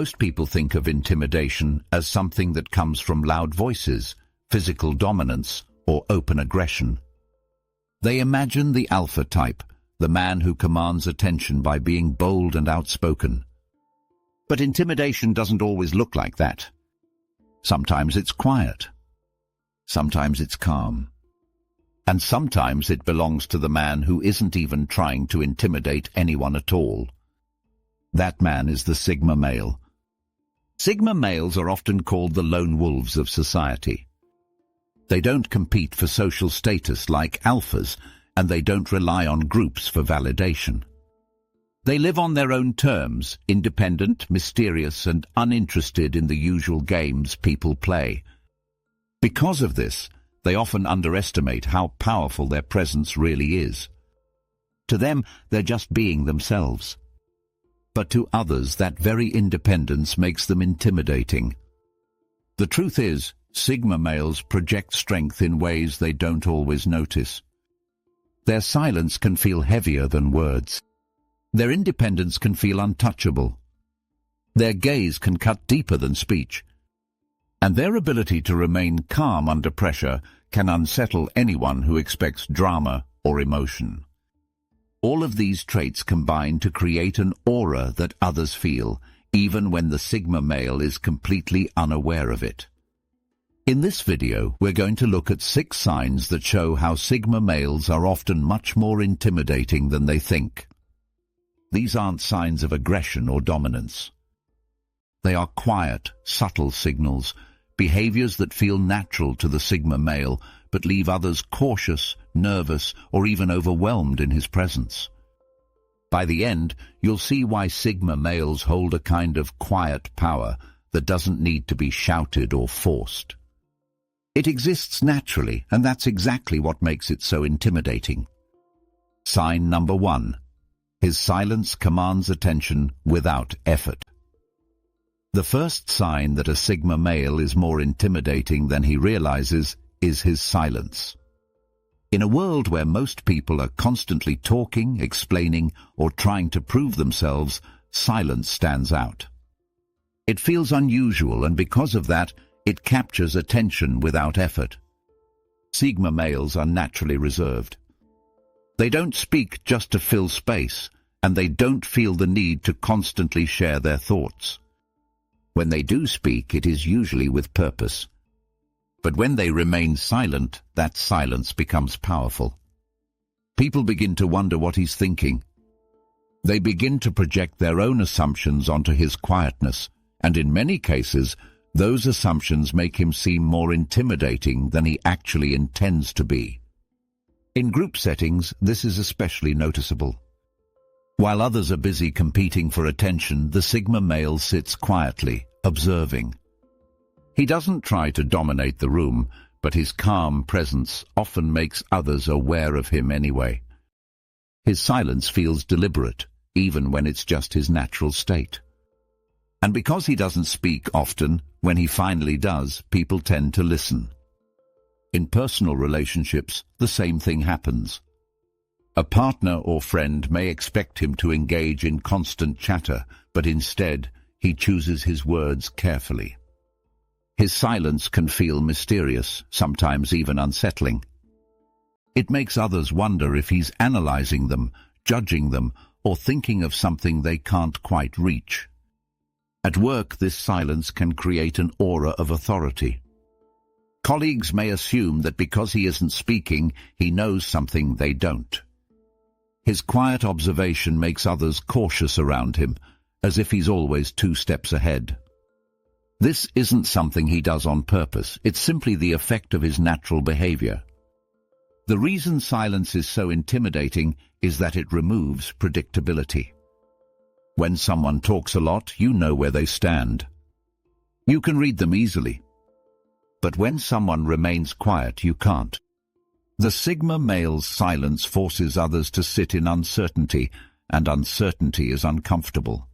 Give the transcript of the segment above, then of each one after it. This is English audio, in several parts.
Most people think of intimidation as something that comes from loud voices, physical dominance, or open aggression. They imagine the alpha type, the man who commands attention by being bold and outspoken. But intimidation doesn't always look like that. Sometimes it's quiet. Sometimes it's calm. And sometimes it belongs to the man who isn't even trying to intimidate anyone at all. That man is the Sigma male. Sigma males are often called the lone wolves of society. They don't compete for social status like alphas, and they don't rely on groups for validation. They live on their own terms, independent, mysterious, and uninterested in the usual games people play. Because of this, they often underestimate how powerful their presence really is. To them, they're just being themselves. But to others, that very independence makes them intimidating. The truth is, Sigma males project strength in ways they don't always notice. Their silence can feel heavier than words. Their independence can feel untouchable. Their gaze can cut deeper than speech. And their ability to remain calm under pressure can unsettle anyone who expects drama or emotion. All of these traits combine to create an aura that others feel, even when the Sigma male is completely unaware of it. In this video, we're going to look at 6 signs that show how Sigma males are often much more intimidating than they think. These aren't signs of aggression or dominance. They are quiet, subtle signals, behaviors that feel natural to the Sigma male but leave others cautious, nervous, or even overwhelmed in his presence. By the end, you'll see why Sigma males hold a kind of quiet power that doesn't need to be shouted or forced. It exists naturally, and that's exactly what makes it so intimidating. Sign number 1. His silence commands attention without effort. The first sign that a Sigma male is more intimidating than he realizes is his silence. In a world where most people are constantly talking, explaining, or trying to prove themselves, silence stands out. It feels unusual, and because of that, it captures attention without effort. Sigma males are naturally reserved. They don't speak just to fill space, and they don't feel the need to constantly share their thoughts. When they do speak, it is usually with purpose. But when they remain silent, that silence becomes powerful. People begin to wonder what he's thinking. They begin to project their own assumptions onto his quietness, and in many cases, those assumptions make him seem more intimidating than he actually intends to be. In group settings, this is especially noticeable. While others are busy competing for attention, the Sigma male sits quietly, observing. He doesn't try to dominate the room, but his calm presence often makes others aware of him anyway. His silence feels deliberate, even when it's just his natural state. And because he doesn't speak often, when he finally does, people tend to listen. In personal relationships, the same thing happens. A partner or friend may expect him to engage in constant chatter, but instead, he chooses his words carefully. His silence can feel mysterious, sometimes even unsettling. It makes others wonder if he's analyzing them, judging them, or thinking of something they can't quite reach. At work, this silence can create an aura of authority. Colleagues may assume that because he isn't speaking, he knows something they don't. His quiet observation makes others cautious around him, as if he's always 2 steps ahead. This isn't something he does on purpose, it's simply the effect of his natural behavior. The reason silence is so intimidating is that it removes predictability. When someone talks a lot, you know where they stand. You can read them easily. But when someone remains quiet, you can't. The Sigma male's silence forces others to sit in uncertainty, and uncertainty is uncomfortable.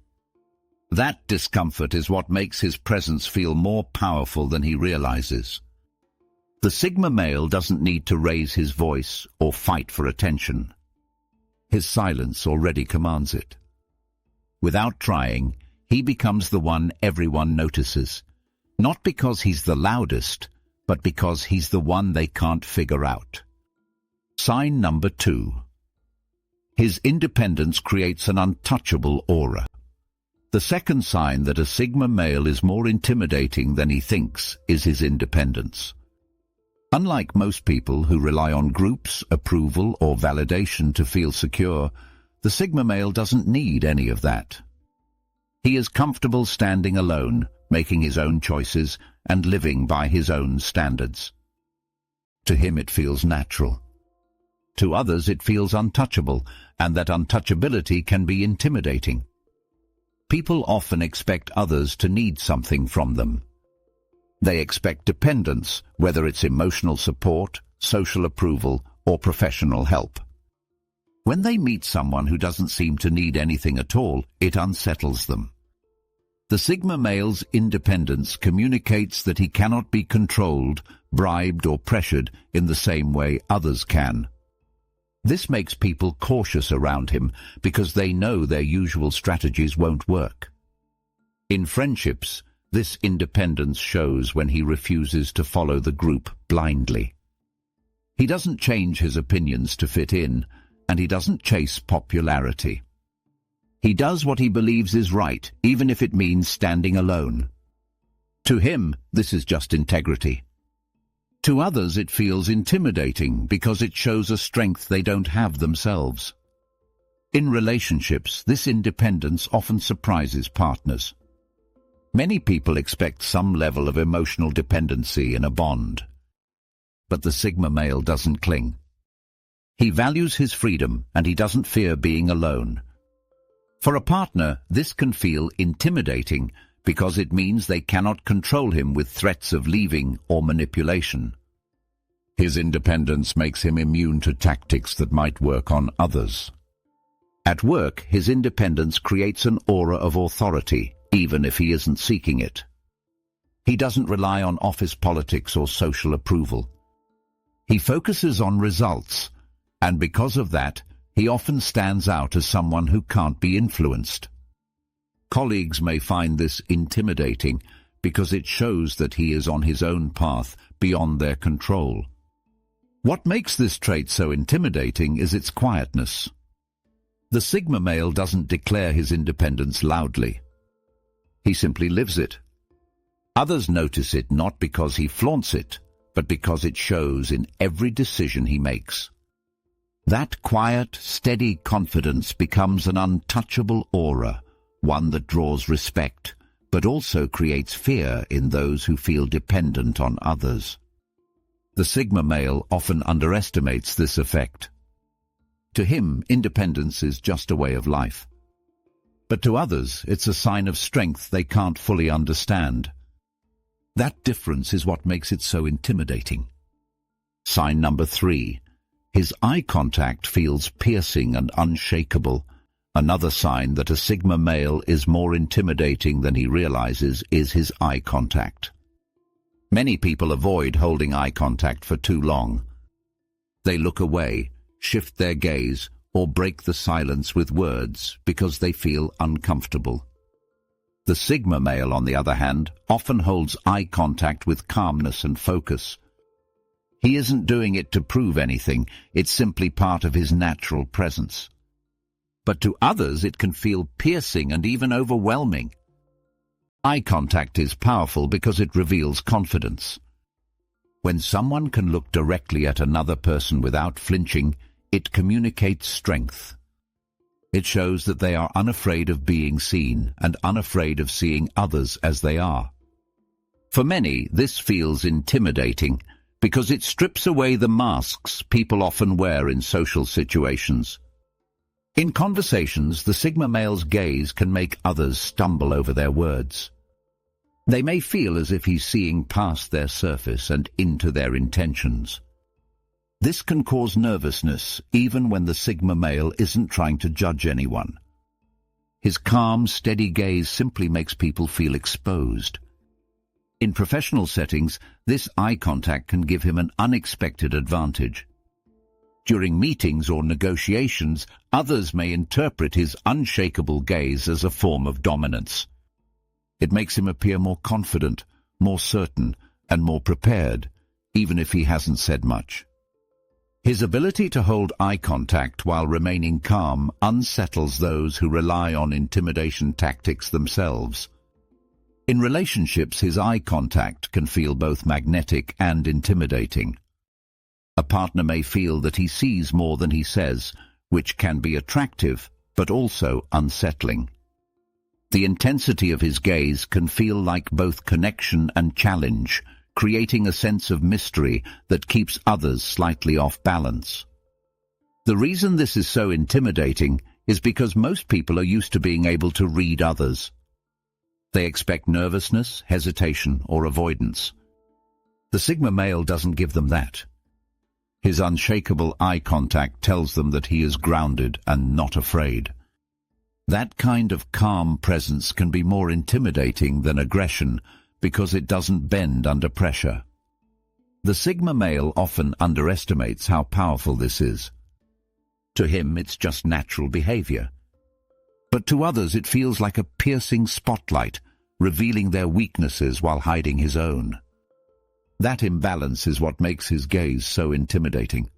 That discomfort is what makes his presence feel more powerful than he realizes. The Sigma male doesn't need to raise his voice or fight for attention. His silence already commands it. Without trying, he becomes the one everyone notices. Not because he's the loudest, but because he's the one they can't figure out. Sign number 2. His independence creates an untouchable aura. The second sign that a Sigma male is more intimidating than he thinks is his independence. Unlike most people who rely on groups, approval, or validation to feel secure, the Sigma male doesn't need any of that. He is comfortable standing alone, making his own choices, and living by his own standards. To him it feels natural. To others it feels untouchable, and that untouchability can be intimidating. People often expect others to need something from them. They expect dependence, whether it's emotional support, social approval, or professional help. When they meet someone who doesn't seem to need anything at all, it unsettles them. The Sigma male's independence communicates that he cannot be controlled, bribed, or pressured in the same way others can. This makes people cautious around him because they know their usual strategies won't work. In friendships, this independence shows when he refuses to follow the group blindly. He doesn't change his opinions to fit in, and he doesn't chase popularity. He does what he believes is right, even if it means standing alone. To him, this is just integrity. To others, it feels intimidating because it shows a strength they don't have themselves. In relationships, this independence often surprises partners. Many people expect some level of emotional dependency in a bond. But the Sigma male doesn't cling. He values his freedom, and he doesn't fear being alone. For a partner, this can feel intimidating because it means they cannot control him with threats of leaving or manipulation. His independence makes him immune to tactics that might work on others. At work, his independence creates an aura of authority, even if he isn't seeking it. He doesn't rely on office politics or social approval. He focuses on results, and because of that, he often stands out as someone who can't be influenced. Colleagues may find this intimidating because it shows that he is on his own path beyond their control. What makes this trait so intimidating is its quietness. The Sigma male doesn't declare his independence loudly. He simply lives it. Others notice it not because he flaunts it, but because it shows in every decision he makes. That quiet, steady confidence becomes an untouchable aura, one that draws respect, but also creates fear in those who feel dependent on others. The Sigma male often underestimates this effect. To him, independence is just a way of life. But to others, it's a sign of strength they can't fully understand. That difference is what makes it so intimidating. Sign number 3. His eye contact feels piercing and unshakable. Another sign that a Sigma male is more intimidating than he realizes is his eye contact. Many people avoid holding eye contact for too long. They look away, shift their gaze, or break the silence with words because they feel uncomfortable. The Sigma male, on the other hand, often holds eye contact with calmness and focus. He isn't doing it to prove anything, it's simply part of his natural presence. But to others it can feel piercing and even overwhelming. Eye contact is powerful because it reveals confidence. When someone can look directly at another person without flinching, it communicates strength. It shows that they are unafraid of being seen and unafraid of seeing others as they are. For many, this feels intimidating because it strips away the masks people often wear in social situations. In conversations, the Sigma male's gaze can make others stumble over their words. They may feel as if he's seeing past their surface and into their intentions. This can cause nervousness even when the Sigma male isn't trying to judge anyone. His calm, steady gaze simply makes people feel exposed. In professional settings, this eye contact can give him an unexpected advantage. During meetings or negotiations, others may interpret his unshakable gaze as a form of dominance. It makes him appear more confident, more certain, and more prepared, even if he hasn't said much. His ability to hold eye contact while remaining calm unsettles those who rely on intimidation tactics themselves. In relationships, his eye contact can feel both magnetic and intimidating. A partner may feel that he sees more than he says, which can be attractive, but also unsettling. The intensity of his gaze can feel like both connection and challenge, creating a sense of mystery that keeps others slightly off balance. The reason this is so intimidating is because most people are used to being able to read others. They expect nervousness, hesitation, or avoidance. The Sigma male doesn't give them that. His unshakable eye contact tells them that he is grounded and not afraid. That kind of calm presence can be more intimidating than aggression because it doesn't bend under pressure. The Sigma male often underestimates how powerful this is. To him, it's just natural behavior. But to others, it feels like a piercing spotlight, revealing their weaknesses while hiding his own. That imbalance is what makes his gaze so intimidating.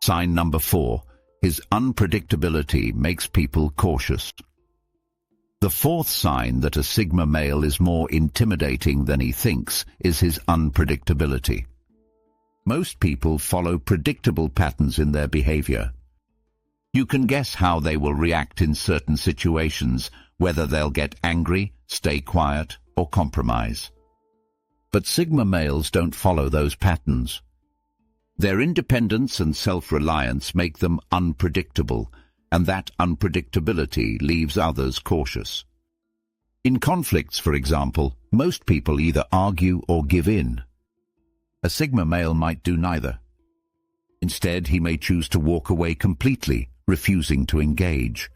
Sign number 4. His unpredictability makes people cautious. The fourth sign that a Sigma male is more intimidating than he thinks is his unpredictability. Most people follow predictable patterns in their behavior. You can guess how they will react in certain situations, whether they'll get angry, stay quiet, or compromise. But Sigma males don't follow those patterns. Their independence and self-reliance make them unpredictable, and that unpredictability leaves others cautious. In conflicts, for example, most people either argue or give in. A Sigma male might do neither. Instead, he may choose to walk away completely, refusing to engage.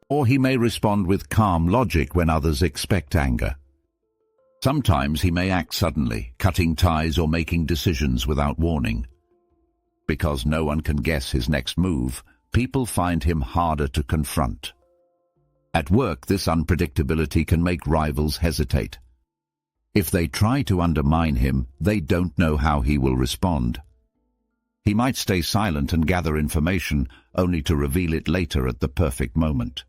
Or he may respond with calm logic when others expect anger. Sometimes he may act suddenly, cutting ties or making decisions without warning. Because no one can guess his next move, people find him harder to confront. At work, this unpredictability can make rivals hesitate. If they try to undermine him, they don't know how he will respond. He might stay silent and gather information, only to reveal it later at the perfect moment.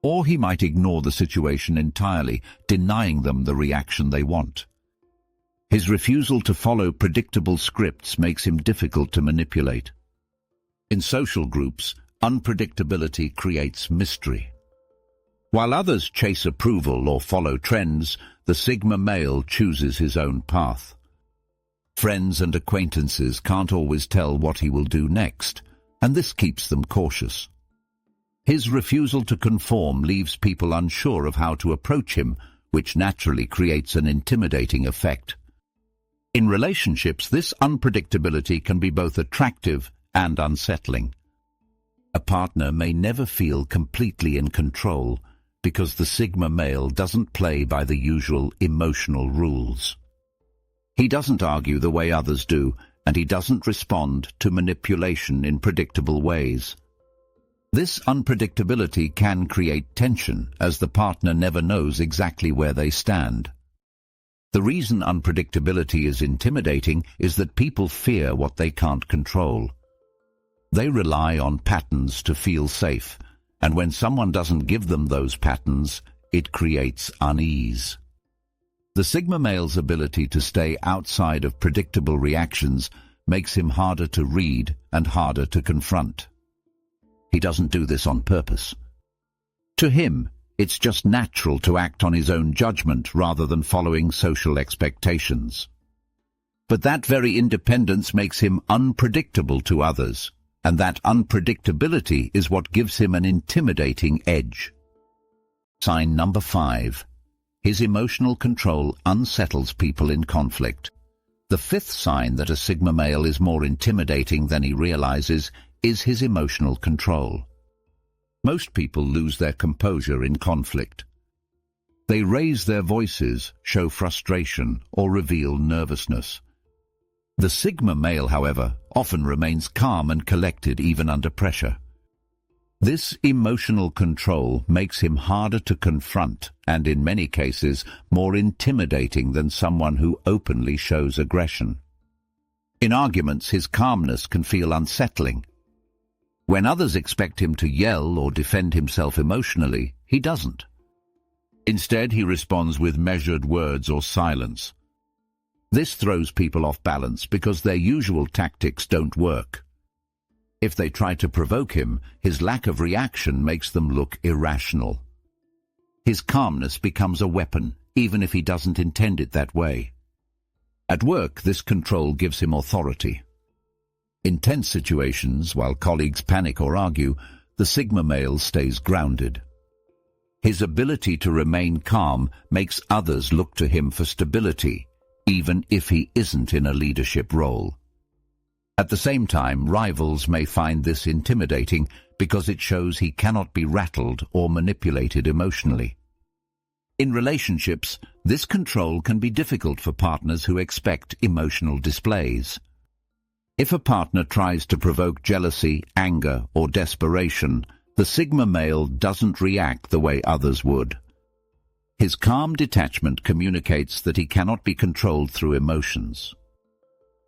Or he might ignore the situation entirely, denying them the reaction they want. His refusal to follow predictable scripts makes him difficult to manipulate. In social groups, unpredictability creates mystery. While others chase approval or follow trends, the Sigma male chooses his own path. Friends and acquaintances can't always tell what he will do next, and this keeps them cautious. His refusal to conform leaves people unsure of how to approach him, which naturally creates an intimidating effect. In relationships, this unpredictability can be both attractive and unsettling. A partner may never feel completely in control because the Sigma male doesn't play by the usual emotional rules. He doesn't argue the way others do, and he doesn't respond to manipulation in predictable ways. This unpredictability can create tension, as the partner never knows exactly where they stand. The reason unpredictability is intimidating is that people fear what they can't control. They rely on patterns to feel safe, and when someone doesn't give them those patterns, it creates unease. The Sigma male's ability to stay outside of predictable reactions makes him harder to read and harder to confront. He doesn't do this on purpose. To him, it's just natural to act on his own judgment rather than following social expectations. But that very independence makes him unpredictable to others, and that unpredictability is what gives him an intimidating edge. Sign number 5. His emotional control unsettles people in conflict. The fifth sign that a Sigma male is more intimidating than he realizes is his emotional control. Most people lose their composure in conflict. They raise their voices, show frustration, or reveal nervousness. The Sigma male, however, often remains calm and collected even under pressure. This emotional control makes him harder to confront and, in many cases, more intimidating than someone who openly shows aggression. In arguments, his calmness can feel unsettling. When others expect him to yell or defend himself emotionally, he doesn't. Instead, he responds with measured words or silence. This throws people off balance because their usual tactics don't work. If they try to provoke him, his lack of reaction makes them look irrational. His calmness becomes a weapon, even if he doesn't intend it that way. At work, this control gives him authority. In tense situations, while colleagues panic or argue, the Sigma male stays grounded. His ability to remain calm makes others look to him for stability, even if he isn't in a leadership role. At the same time, rivals may find this intimidating because it shows he cannot be rattled or manipulated emotionally. In relationships, this control can be difficult for partners who expect emotional displays. If a partner tries to provoke jealousy, anger, or desperation, the Sigma male doesn't react the way others would. His calm detachment communicates that he cannot be controlled through emotions.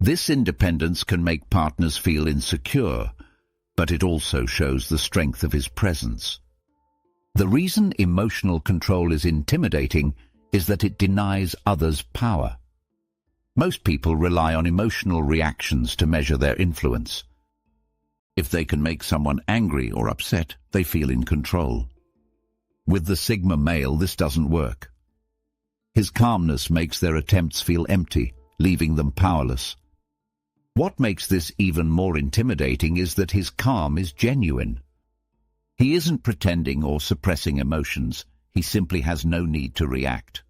This independence can make partners feel insecure, but it also shows the strength of his presence. The reason emotional control is intimidating is that it denies others power. Most people rely on emotional reactions to measure their influence. If they can make someone angry or upset, they feel in control. With the Sigma male, this doesn't work. His calmness makes their attempts feel empty, leaving them powerless. What makes this even more intimidating is that his calm is genuine. He isn't pretending or suppressing emotions, he simply has no need to react.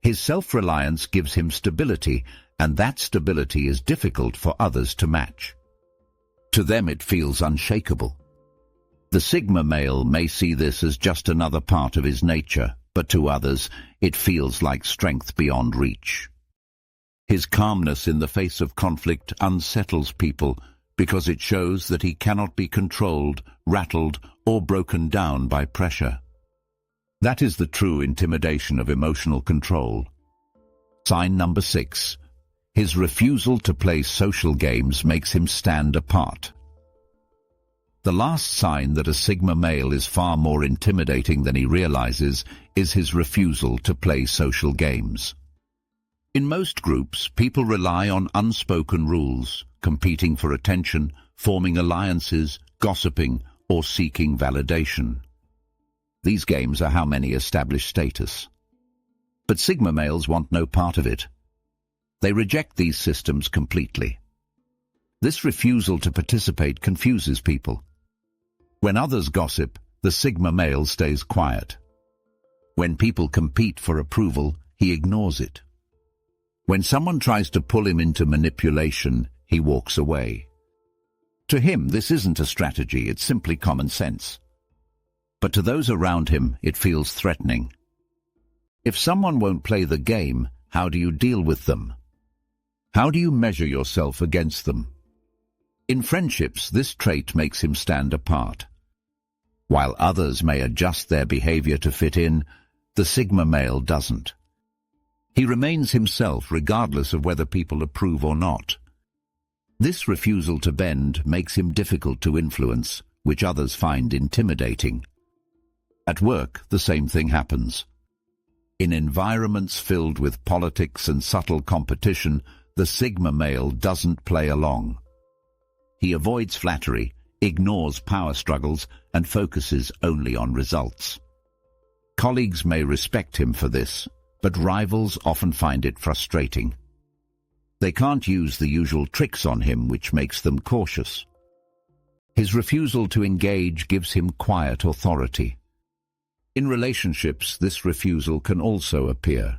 His self-reliance gives him stability, and that stability is difficult for others to match. To them it feels unshakable. The Sigma male may see this as just another part of his nature, but to others it feels like strength beyond reach. His calmness in the face of conflict unsettles people because it shows that he cannot be controlled, rattled, or broken down by pressure. That is the true intimidation of emotional control. Sign number 6. His refusal to play social games makes him stand apart. The last sign that a Sigma male is far more intimidating than he realizes is his refusal to play social games. In most groups, people rely on unspoken rules, competing for attention, forming alliances, gossiping, or seeking validation. These games are how many establish status. But Sigma males want no part of it. They reject these systems completely. This refusal to participate confuses people. When others gossip, the Sigma male stays quiet. When people compete for approval, he ignores it. When someone tries to pull him into manipulation, he walks away. To him, this isn't a strategy, it's simply common sense. But to those around him, it feels threatening. If someone won't play the game, how do you deal with them? How do you measure yourself against them? In friendships, this trait makes him stand apart. While others may adjust their behavior to fit in, the Sigma male doesn't. He remains himself regardless of whether people approve or not. This refusal to bend makes him difficult to influence, which others find intimidating. At work, the same thing happens. In environments filled with politics and subtle competition, the Sigma male doesn't play along. He avoids flattery, ignores power struggles, and focuses only on results. Colleagues may respect him for this, but rivals often find it frustrating. They can't use the usual tricks on him, which makes them cautious. His refusal to engage gives him quiet authority. In relationships, this refusal can also appear.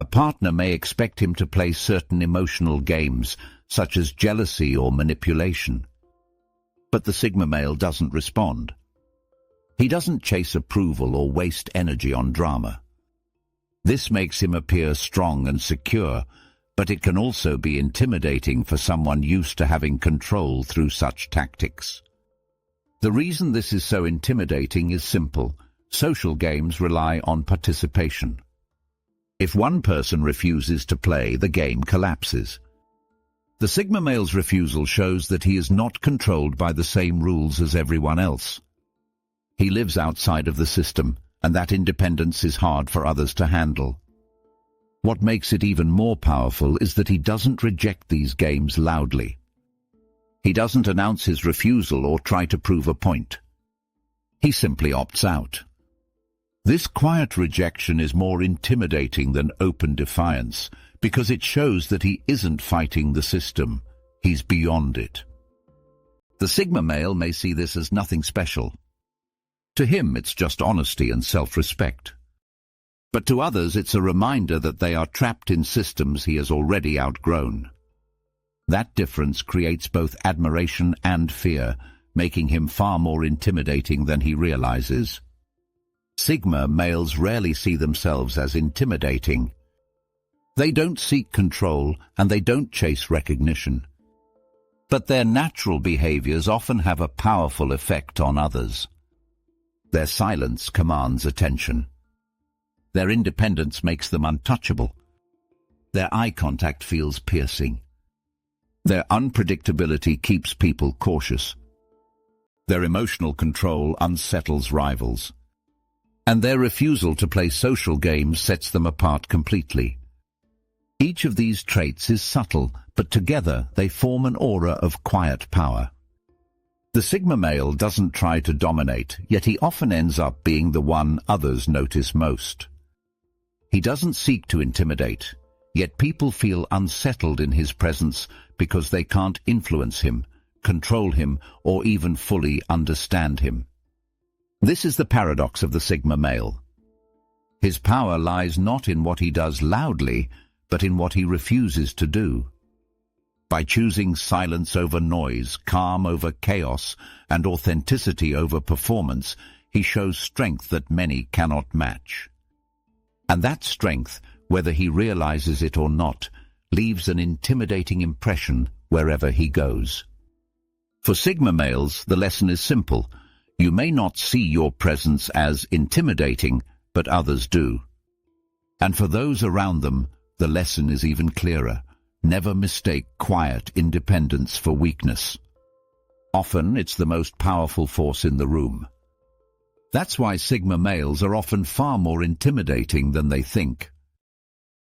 A partner may expect him to play certain emotional games, such as jealousy or manipulation. But the Sigma male doesn't respond. He doesn't chase approval or waste energy on drama. This makes him appear strong and secure, but it can also be intimidating for someone used to having control through such tactics. The reason this is so intimidating is simple. Social games rely on participation. If one person refuses to play, the game collapses. The Sigma male's refusal shows that he is not controlled by the same rules as everyone else. He lives outside of the system, and that independence is hard for others to handle. What makes it even more powerful is that he doesn't reject these games loudly. He doesn't announce his refusal or try to prove a point. He simply opts out. This quiet rejection is more intimidating than open defiance because it shows that he isn't fighting the system, he's beyond it. The Sigma male may see this as nothing special. To him, it's just honesty and self-respect. But to others, it's a reminder that they are trapped in systems he has already outgrown. That difference creates both admiration and fear, making him far more intimidating than he realizes. Sigma males rarely see themselves as intimidating. They don't seek control and they don't chase recognition. But their natural behaviors often have a powerful effect on others. Their silence commands attention. Their independence makes them untouchable. Their eye contact feels piercing. Their unpredictability keeps people cautious. Their emotional control unsettles rivals. And their refusal to play social games sets them apart completely. Each of these traits is subtle, but together they form an aura of quiet power. The Sigma male doesn't try to dominate, yet he often ends up being the one others notice most. He doesn't seek to intimidate, yet people feel unsettled in his presence because they can't influence him, control him, or even fully understand him. This is the paradox of the Sigma male. His power lies not in what he does loudly, but in what he refuses to do. By choosing silence over noise, calm over chaos, and authenticity over performance, he shows strength that many cannot match. And that strength, whether he realizes it or not, leaves an intimidating impression wherever he goes. For Sigma males, the lesson is simple. You may not see your presence as intimidating, but others do. And for those around them, the lesson is even clearer. Never mistake quiet independence for weakness. Often it's the most powerful force in the room. That's why Sigma males are often far more intimidating than they think.